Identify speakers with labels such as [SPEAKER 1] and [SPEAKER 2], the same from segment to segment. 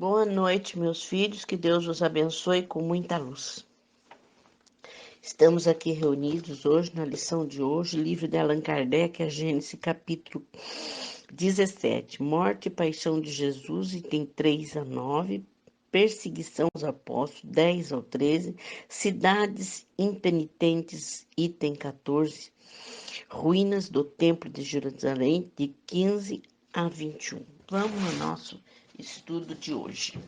[SPEAKER 1] Boa noite, meus filhos, que Deus os abençoe com muita luz. Estamos aqui reunidos hoje, na lição de hoje, livro de Allan Kardec, a Gênesis, capítulo 17, Morte e Paixão de Jesus, item 3 a 9, Perseguição aos Apóstolos, 10 ao 13, Cidades Impenitentes, item 14, Ruínas do Templo de Jerusalém, de 15 a 21. Vamos ao nosso estudo de hoje.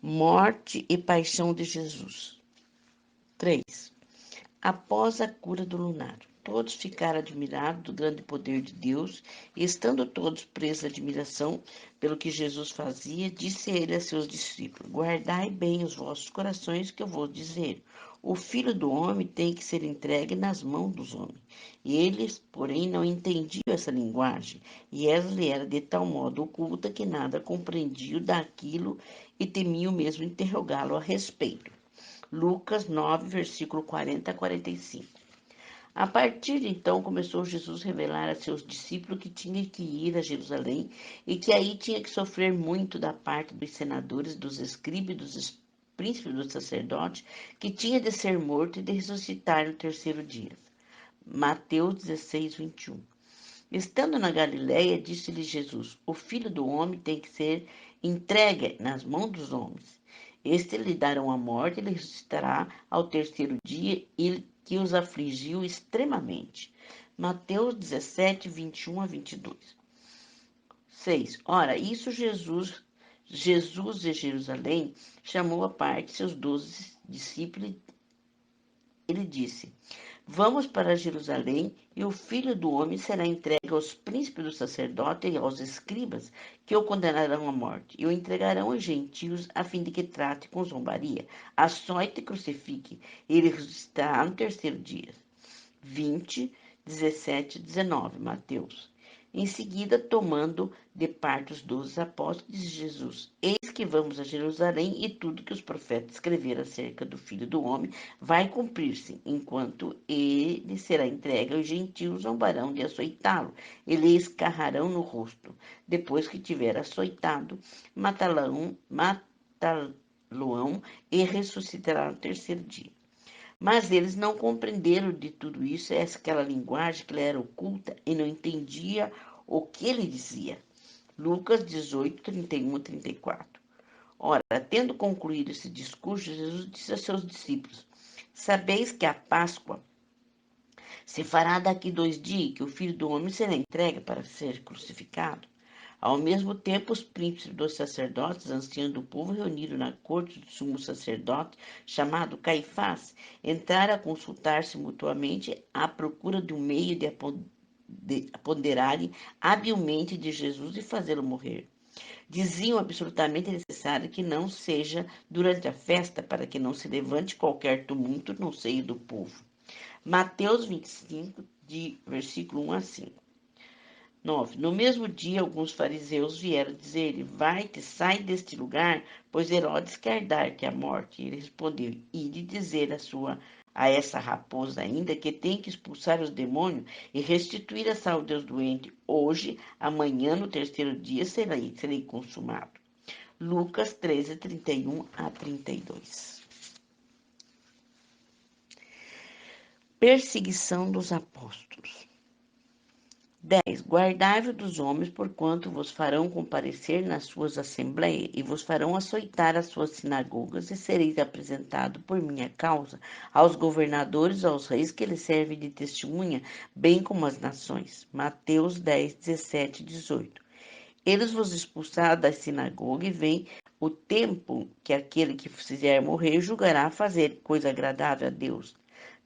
[SPEAKER 1] Morte e paixão de Jesus. 3. Após a cura do lunar, todos ficaram admirados do grande poder de Deus, e estando todos presos à admiração pelo que Jesus fazia, disse ele a seus discípulos: Guardai bem os vossos corações, que eu vou dizer. O Filho do Homem tem que ser entregue nas mãos dos homens. E eles, porém, não entendiam essa linguagem, e ela lhe era de tal modo oculta que nada compreendiam daquilo e temiam mesmo interrogá-lo a respeito. Lucas 9, versículo 40 a 45. A partir de então, começou Jesus a revelar a seus discípulos que tinha que ir a Jerusalém e que aí tinha que sofrer muito da parte dos senadores, dos escribas e dos príncipes dos sacerdotes, que tinha de ser morto e de ressuscitar no terceiro dia. Mateus 16, 21. Estando na Galiléia, disse-lhe Jesus: O Filho do Homem tem que ser entregue nas mãos dos homens. Este lhe darão a morte, ele ressuscitará ao terceiro dia, e que os afligiu extremamente. Mateus 17, 21 a 22. 6. Ora, isso Jesus de Jerusalém chamou à parte seus 12 discípulos. Ele disse: Vamos para Jerusalém, e o Filho do Homem será entregue aos príncipes dos sacerdotes e aos escribas, que o condenarão à morte, e o entregarão aos gentios, a fim de que trate com zombaria, açoite e crucifique. Ele ressuscitará no terceiro dia. 20, 17, 19, Mateus. Em seguida, tomando de parte os 12 apóstolos, disse Jesus: Eis que vamos a Jerusalém, e tudo que os profetas escreveram acerca do Filho do Homem vai cumprir-se, enquanto ele será entregue aos gentios, zombarão de açoitá-lo, e lhe escarrarão no rosto. Depois que tiver açoitado, matá-lo-ão e ressuscitará no terceiro dia. Mas eles não compreenderam de tudo isso, aquela linguagem que lhe era oculta, e não entendia o que ele dizia. Lucas 18, 31 a 34. Ora, tendo concluído esse discurso, Jesus disse a seus discípulos: Sabeis que a Páscoa se fará daqui 2 dias, que o Filho do Homem será entregue para ser crucificado. Ao mesmo tempo, os príncipes dos sacerdotes, anciãos do povo, reunidos na corte do sumo sacerdote, chamado Caifás, entraram a consultar-se mutuamente à procura de um meio de apoderarem habilmente de Jesus e fazê-lo morrer. Diziam absolutamente necessário que não seja durante a festa, para que não se levante qualquer tumulto no seio do povo. Mateus 25, de versículo 1 a 5. 9. No mesmo dia, alguns fariseus vieram dizer-lhe: Vai-te, sai deste lugar, pois Herodes quer dar-te a morte. Ele respondeu: Ide dizer a essa raposa ainda que tem que expulsar os demônios e restituir a saúde aos doentes. Hoje, amanhã, no terceiro dia, serei consumado. Lucas 13, 31 a 32. Perseguição dos apóstolos. 10. Guardai-vos dos homens, porquanto vos farão comparecer nas suas assembleias, e vos farão açoitar as suas sinagogas, e sereis apresentado por minha causa aos governadores, aos reis que lhes servem de testemunha, bem como as nações. Mateus 10, 17 e 18. Eles vos expulsaram da sinagoga, e vem o tempo que aquele que fizer morrer julgará fazer coisa agradável a Deus.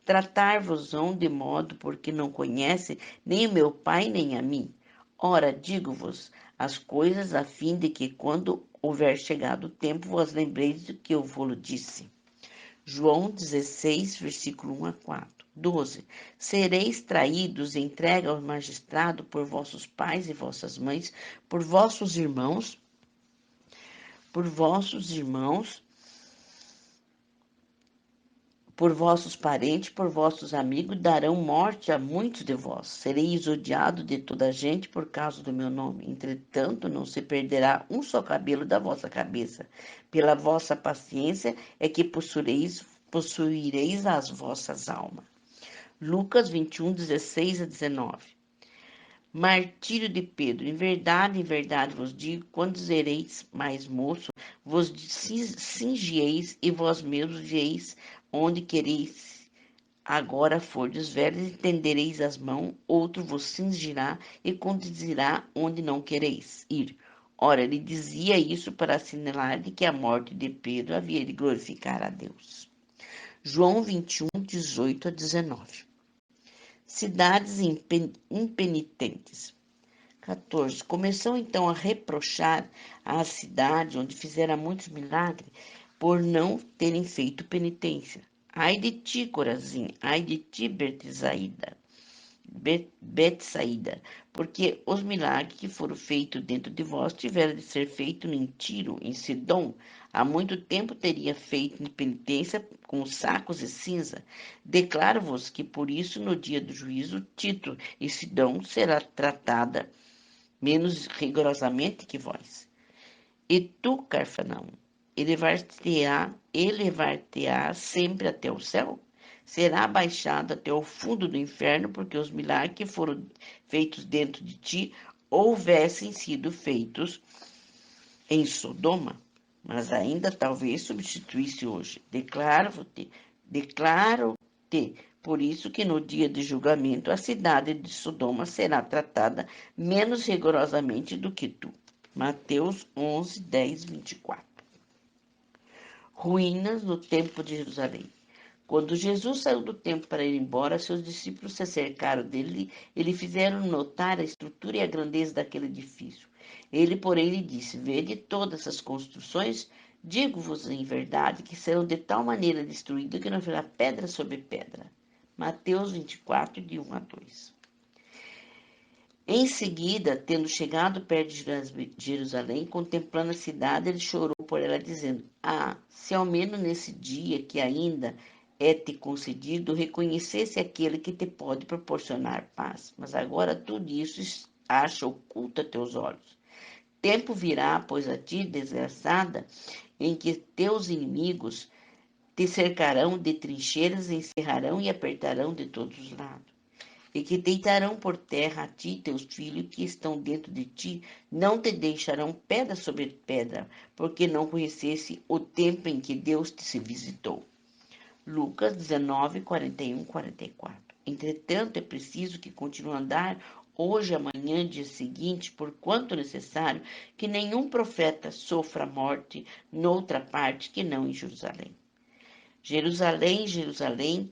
[SPEAKER 1] Tratar-vos-ão de modo porque não conhece nem o meu Pai nem a mim. Ora, digo-vos as coisas a fim de que, quando houver chegado o tempo, vos lembreis do que eu vos disse. João 16, versículo 1 a 4. 12. Sereis traídos e entregue ao magistrado por vossos pais e vossas mães, por vossos irmãos, Por vossos parentes, por vossos amigos, darão morte a muitos de vós. Sereis odiados de toda a gente por causa do meu nome. Entretanto, não se perderá um só cabelo da vossa cabeça. Pela vossa paciência é que possuireis as vossas almas. Lucas 21, 16 a 19. Martírio de Pedro. Em verdade vos digo, quando sereis mais moço, vos cingieis e vós mesmos dieis onde quereis. Agora fordes velhos, estendereis as mãos, outro vos cingirá e conduzirá onde não quereis ir. Ora, ele dizia isso para assinalar de que a morte de Pedro havia de glorificar a Deus. João 21, 18 a 19. Cidades impenitentes. 14. Começou então a reprochar à cidade onde fizera muitos milagres por não terem feito penitência. Ai de ti, Corazim, ai de ti, Betsaída, porque os milagres que foram feitos dentro de vós tiveram de ser feitos em Tiro, em Sidom. Há muito tempo teria feito penitência com sacos e cinza. Declaro-vos que por isso no dia do juízo Tiro e Sidom será tratada menos rigorosamente que vós. E tu, Carfanão, elevar-te-á sempre até o céu? Será abaixado até o fundo do inferno, porque os milagres que foram feitos dentro de ti houvessem sido feitos em Sodoma, mas ainda talvez substituísse hoje. Declaro-te, por isso que no dia de julgamento a cidade de Sodoma será tratada menos rigorosamente do que tu. Mateus 11, 10, 24. Ruínas no Templo de Jerusalém. Quando Jesus saiu do templo para ir embora, seus discípulos se cercaram dele e lhe fizeram notar a estrutura e a grandeza daquele edifício. Ele, porém, lhe disse: Vede todas essas construções? Digo-vos em verdade que serão de tal maneira destruídas que não haverá pedra sobre pedra. Mateus 24, de 1 a 2. Em seguida, tendo chegado perto de Jerusalém, contemplando a cidade, ele chorou por ela, dizendo: Ah, se ao menos nesse dia que ainda é-te concedido, reconhecesse aquele que te pode proporcionar paz. Mas agora tudo isso acha oculto a teus olhos. Tempo virá, pois a ti, desgraçada, em que teus inimigos te cercarão de trincheiras, encerrarão e apertarão de todos os lados. E que deitarão por terra a ti e teus filhos que estão dentro de ti, não te deixarão pedra sobre pedra, porque não conhecesse o tempo em que Deus te se visitou. Lucas 19, 41, 44. Entretanto, é preciso que continue a andar hoje, amanhã, dia seguinte, por quanto necessário, que nenhum profeta sofra morte noutra parte que não em Jerusalém. Jerusalém, Jerusalém,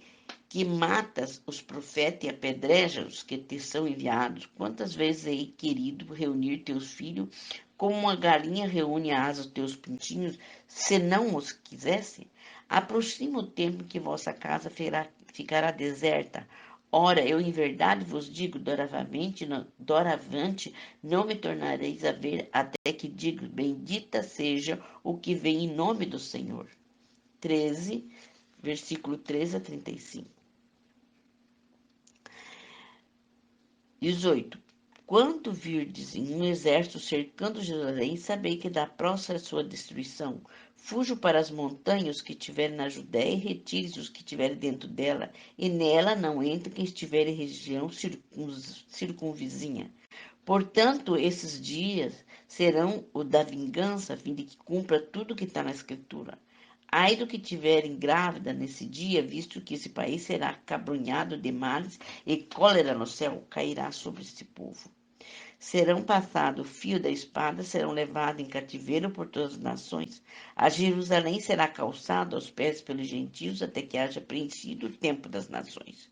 [SPEAKER 1] que matas os profetas e apedrejas os que te são enviados. Quantas vezes hei querido reunir teus filhos, como uma galinha reúne a asa dos teus pintinhos, se não os quisesse? Aproxima o tempo que vossa casa ficará deserta. Ora, eu em verdade vos digo, doravante não me tornareis a ver, até que digo, bendita seja o que vem em nome do Senhor. 13, versículo 13 a 35. 18. Quando virdes em um exército cercando Jerusalém, sabei que da próxima sua destruição. Fujo para as montanhas que estiverem na Judéia e retire-se os que estiverem dentro dela, e nela não entre quem estiver em região circunvizinha. Portanto, esses dias serão o da vingança, a fim de que cumpra tudo o que está na Escritura. Ai do que tiverem grávida nesse dia, visto que esse país será acabrunhado de males e cólera no céu cairá sobre este povo. Serão passados o fio da espada, serão levados em cativeiro por todas as nações. A Jerusalém será calçado aos pés pelos gentios, até que haja preenchido o tempo das nações.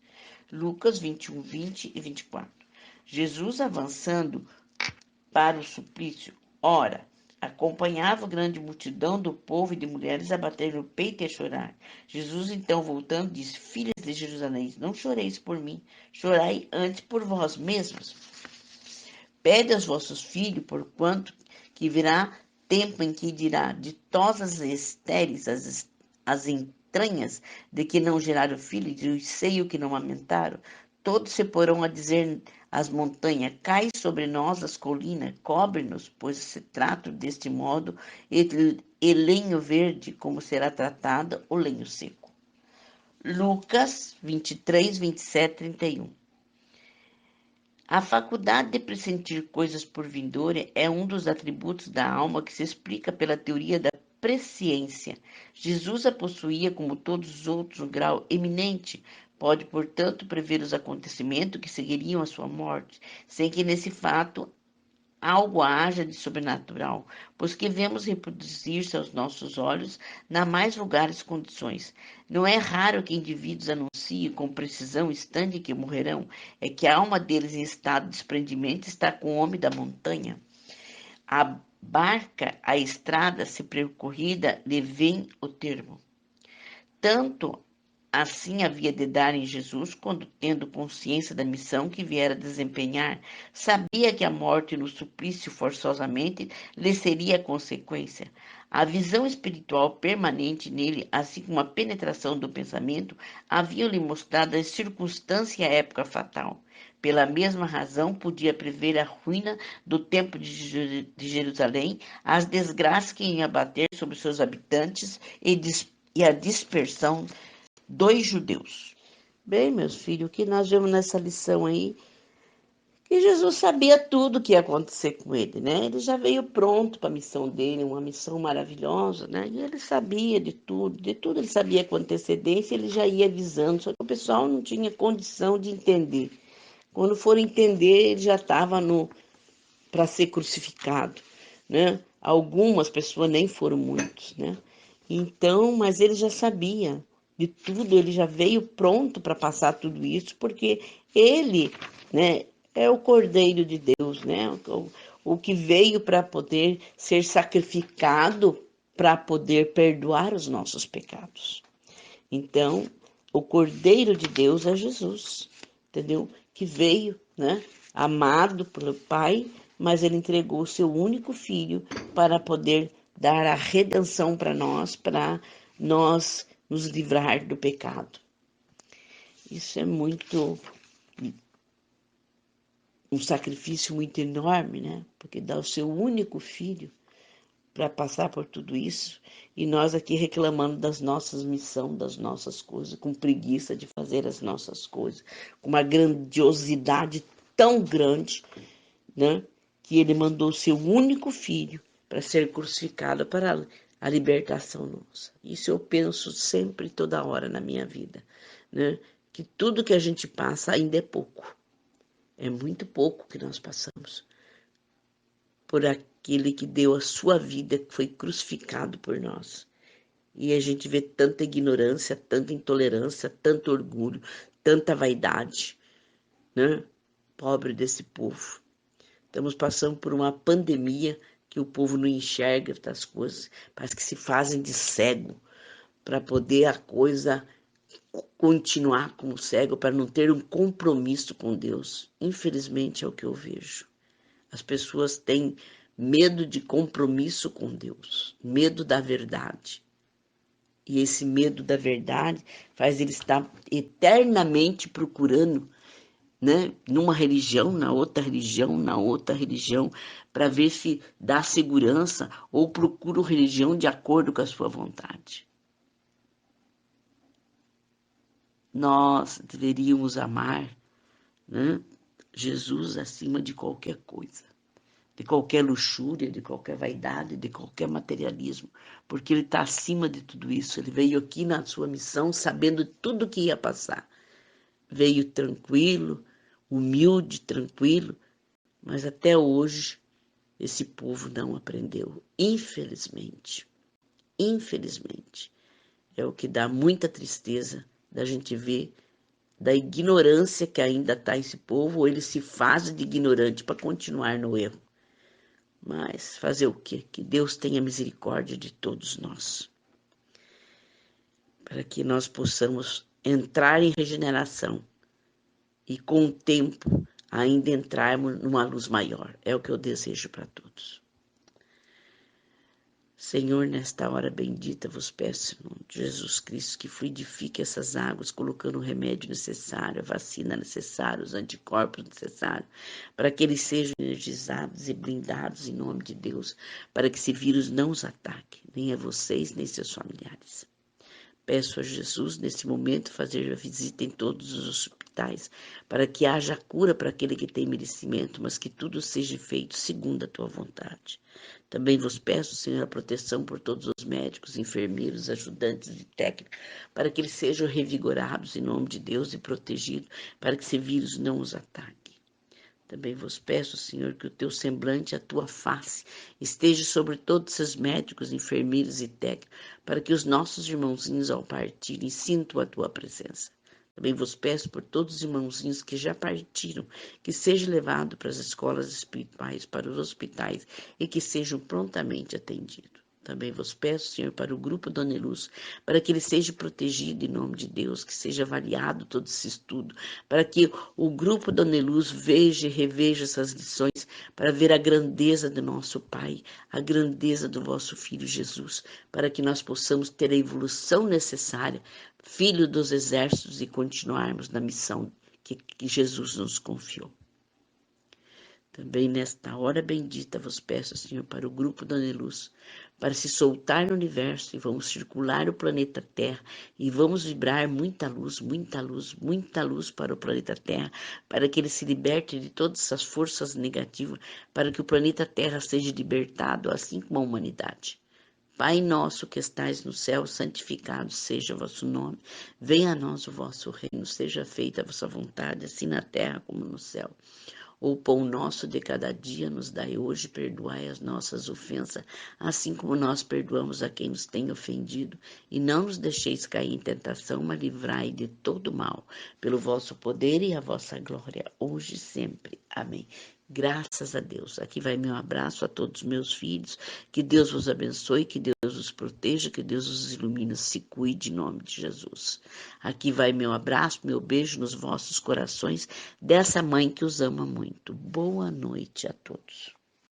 [SPEAKER 1] Lucas 21, 20 e 24. Jesus avançando para o suplício. Ora, acompanhava grande multidão do povo e de mulheres a bater no peito e a chorar. Jesus, então, voltando, disse: Filhas de Jerusalém, não choreis por mim, chorai antes por vós mesmos. Pede aos vossos filhos, porquanto que virá tempo em que dirá: ditosas e estéreis as entranhas, de que não geraram filhos, e o seio que não amamentaram? Todos se porão a dizer às montanhas: cai sobre nós as colinas, cobre-nos, pois se trata deste modo, e lenho verde, como será tratado o lenho seco. Lucas 23, 27, 31. A faculdade de pressentir coisas por vindoura é um dos atributos da alma que se explica pela teoria da presciência. Jesus a possuía, como todos os outros, um grau eminente. Pode, portanto, prever os acontecimentos que seguiriam a sua morte, sem que nesse fato algo haja de sobrenatural, pois que vemos reproduzir-se aos nossos olhos nas mais vulgares condições. Não é raro que indivíduos anunciem com precisão instante que morrerão, é que a alma deles em estado de desprendimento está com o homem da montanha. A barca, a estrada se percorrida, lhe vem o termo. Tanto assim havia de dar em Jesus, quando, tendo consciência da missão que viera desempenhar, sabia que a morte no suplício forçosamente lhe seria a consequência. A visão espiritual permanente nele, assim como a penetração do pensamento, haviam-lhe mostrado a circunstância e a época fatal. Pela mesma razão, podia prever a ruína do templo de Jerusalém, as desgraças que iam abater sobre seus habitantes e a dispersão dos judeus. Bem, meus filhos, o que nós vemos nessa lição aí, que Jesus sabia tudo o que ia acontecer com ele, né? Ele já veio pronto para a missão dele, uma missão maravilhosa, né? E ele sabia de tudo ele sabia com antecedência, ele já ia avisando, só que o pessoal não tinha condição de entender. Quando for entender, ele já estava para ser crucificado, né? Algumas pessoas nem foram muitos, né? Então, mas ele já sabia de tudo, ele já veio pronto para passar tudo isso, porque ele, né, é o Cordeiro de Deus, né? O que veio para poder ser sacrificado para poder perdoar os nossos pecados. Então, o Cordeiro de Deus é Jesus, entendeu? Que veio, né, amado pelo Pai, mas ele entregou o seu único filho para poder dar a redenção para nós nos livrar do pecado. Isso é um sacrifício muito enorme, né? Porque dá o seu único filho para passar por tudo isso, e nós aqui reclamando das nossas missões, das nossas coisas, com preguiça de fazer as nossas coisas, com uma grandiosidade tão grande, né, que ele mandou o seu único filho para ser crucificado para a libertação nossa. Isso eu penso sempre, toda hora na minha vida, né, que tudo que a gente passa ainda é pouco, é muito pouco que nós passamos por aquele que deu a sua vida, que foi crucificado por nós. E a gente vê tanta ignorância, tanta intolerância, tanto orgulho, tanta vaidade, né? Pobre desse povo. Estamos passando por uma pandemia que o povo não enxerga das coisas, parece que se fazem de cego para poder a coisa continuar como cego, para não ter um compromisso com Deus. Infelizmente é o que eu vejo. As pessoas têm medo de compromisso com Deus, medo da verdade. E esse medo da verdade faz ele estar eternamente procurando, né, numa religião, na outra religião, para ver se dá segurança ou procura religião de acordo com a sua vontade. Nós deveríamos amar, né, Jesus acima de qualquer coisa, de qualquer luxúria, de qualquer vaidade, de qualquer materialismo, porque ele está acima de tudo isso. Ele veio aqui na sua missão sabendo tudo que ia passar. Veio tranquilo, humilde, tranquilo, mas até hoje esse povo não aprendeu, infelizmente. Infelizmente. É o que dá muita tristeza da gente ver, da ignorância que ainda está esse povo, ou ele se faz de ignorante para continuar no erro. Mas fazer o quê? Que Deus tenha misericórdia de todos nós, para que nós possamos entrar em regeneração e, com o tempo, ainda entrarmos numa luz maior. É o que eu desejo para todos. Senhor, nesta hora bendita vos peço, em nome de Jesus Cristo, que fluidifique essas águas, colocando o remédio necessário, a vacina necessária, os anticorpos necessários, para que eles sejam energizados e blindados em nome de Deus, para que esse vírus não os ataque, nem a vocês, nem seus familiares. Peço a Jesus, nesse momento, fazer a visita em todos os hospitais, para que haja cura para aquele que tem merecimento, mas que tudo seja feito segundo a tua vontade. Também vos peço, Senhor, a proteção por todos os médicos, enfermeiros, ajudantes e técnicos, para que eles sejam revigorados em nome de Deus e protegidos, para que esse vírus não os ataque. Também vos peço, Senhor, que o teu semblante, a tua face, esteja sobre todos esses médicos, enfermeiros e técnicos, para que os nossos irmãozinhos, ao partirem, sintam a tua presença. Também vos peço por todos os irmãozinhos que já partiram, que sejam levados para as escolas espirituais, para os hospitais e que sejam prontamente atendidos. Também vos peço, Senhor, para o grupo Dona Luz, para que ele seja protegido em nome de Deus, que seja avaliado todo esse estudo, para que o grupo Dona Luz veja e reveja essas lições, para ver a grandeza do nosso Pai, a grandeza do vosso Filho Jesus, para que nós possamos ter a evolução necessária, Filho dos exércitos, e continuarmos na missão que Jesus nos confiou. Também nesta hora bendita vos peço, Senhor, para o grupo Dona Luz, para se soltar no universo e vamos circular o planeta Terra e vamos vibrar muita luz, muita luz, muita luz para o planeta Terra, para que ele se liberte de todas essas forças negativas, para que o planeta Terra seja libertado, assim como a humanidade. Pai nosso que estais no céu, santificado seja o vosso nome. Venha a nós o vosso reino, seja feita a vossa vontade, assim na terra como no céu. O pão nosso de cada dia nos dai hoje, perdoai as nossas ofensas, assim como nós perdoamos a quem nos tem ofendido. E não nos deixeis cair em tentação, mas livrai de todo mal, pelo vosso poder e a vossa glória, hoje e sempre. Amém. Graças a Deus. Aqui vai meu abraço a todos os meus filhos. Que Deus vos abençoe, que Deus os proteja, que Deus os ilumine, se cuide em nome de Jesus. Aqui vai meu abraço, meu beijo nos vossos corações, dessa mãe que os ama muito. Boa noite a todos.